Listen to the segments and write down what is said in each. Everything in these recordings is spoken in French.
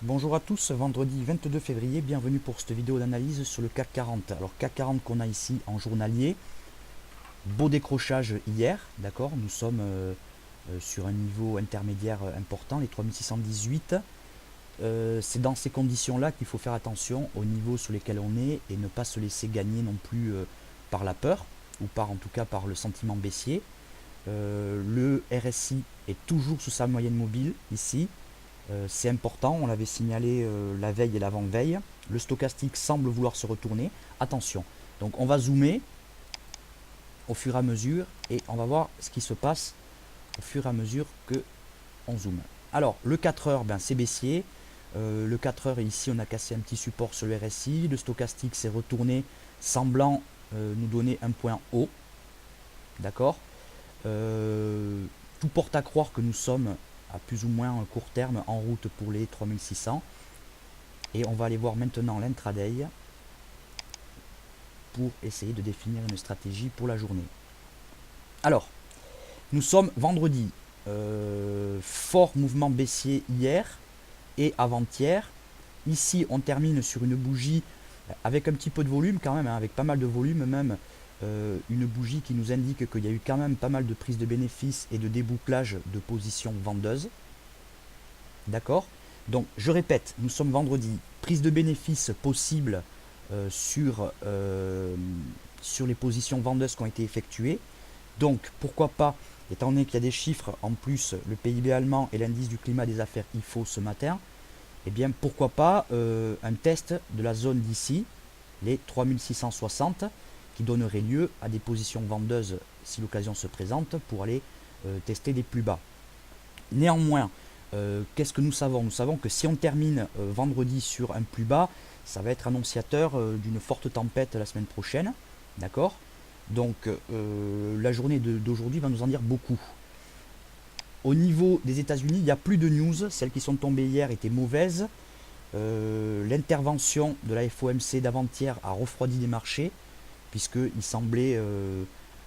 Bonjour à tous, vendredi 22 février, bienvenue pour cette vidéo d'analyse sur le CAC 40. Alors CAC 40 qu'on a ici en journalier, beau décrochage hier, d'accord, nous sommes sur un niveau intermédiaire important, les 3618. C'est dans ces conditions-là qu'il faut faire attention au niveau sur lesquels on est et ne pas se laisser gagner non plus par la peur ou par en tout cas par le sentiment baissier. Le RSI est toujours sous sa moyenne mobile ici. C'est important, on l'avait signalé la veille et l'avant-veille. Le stochastique semble vouloir se retourner. Attention, donc on va zoomer au fur et à mesure et on va voir ce qui se passe au fur et à mesure que on zoome. Alors, le 4 heures, ben, c'est baissier. Le 4 heures, ici, on a cassé un petit support sur le RSI. Le stochastique s'est retourné, semblant nous donner un point haut. D'accord. Tout porte à croire que nous sommes à plus ou moins court terme en route pour les 3600. Et on va aller voir maintenant l'intraday pour essayer de définir une stratégie pour la journée. Alors, nous sommes vendredi. Fort mouvement baissier hier et avant-hier. Ici, on termine sur une bougie avec un petit peu de volume quand même, hein, avec pas mal de volume même. Une bougie qui nous indique qu'il y a eu quand même pas mal de prises de bénéfices et de débouclage de positions vendeuses. D'accord. Donc, je répète, nous sommes vendredi. Prise de bénéfices possible sur les positions vendeuses qui ont été effectuées. Donc, pourquoi pas, étant donné qu'il y a des chiffres en plus, le PIB allemand et l'indice du climat des affaires IFO ce matin, eh bien, pourquoi pas un test de la zone d'ici, les 3660, qui donnerait lieu à des positions vendeuses si l'occasion se présente pour aller tester des plus bas. Néanmoins, qu'est-ce que nous savons? Nous savons que si on termine vendredi sur un plus bas, ça va être annonciateur d'une forte tempête la semaine prochaine. D'accord. Donc la journée d'aujourd'hui va nous en dire beaucoup. Au niveau des États-Unis, il n'y a plus de news. Celles qui sont tombées hier étaient mauvaises. L'intervention de la FOMC d'avant-hier a refroidi les marchés, puisqu'il semblait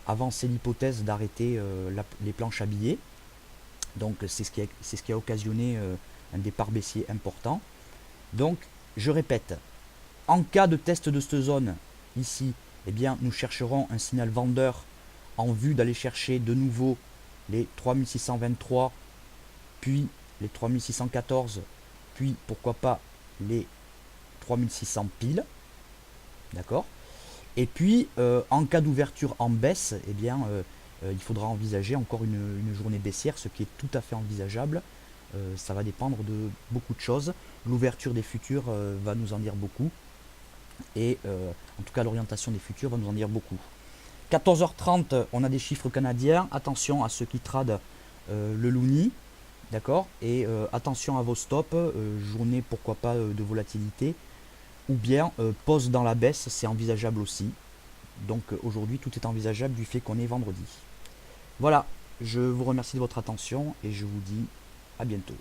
avancer l'hypothèse d'arrêter les planches à billets. Donc c'est ce qui a occasionné un départ baissier important. Donc je répète, en cas de test de cette zone ici, eh bien, nous chercherons un signal vendeur en vue d'aller chercher de nouveau les 3623, puis les 3614, puis pourquoi pas les 3600 piles. D'accord. Et puis en cas d'ouverture en baisse, eh bien, il faudra envisager encore une journée baissière, ce qui est tout à fait envisageable. Ça va dépendre de beaucoup de choses. L'ouverture des futurs va nous en dire beaucoup. Et en tout cas, l'orientation des futurs va nous en dire beaucoup. 14h30, on a des chiffres canadiens. Attention à ceux qui tradent le Loonie. D'accord. Et attention à vos stops. Journée, pourquoi pas, de volatilité. Ou bien pause dans la baisse, c'est envisageable aussi. Donc aujourd'hui, tout est envisageable du fait qu'on est vendredi. Voilà, je vous remercie de votre attention et je vous dis à bientôt.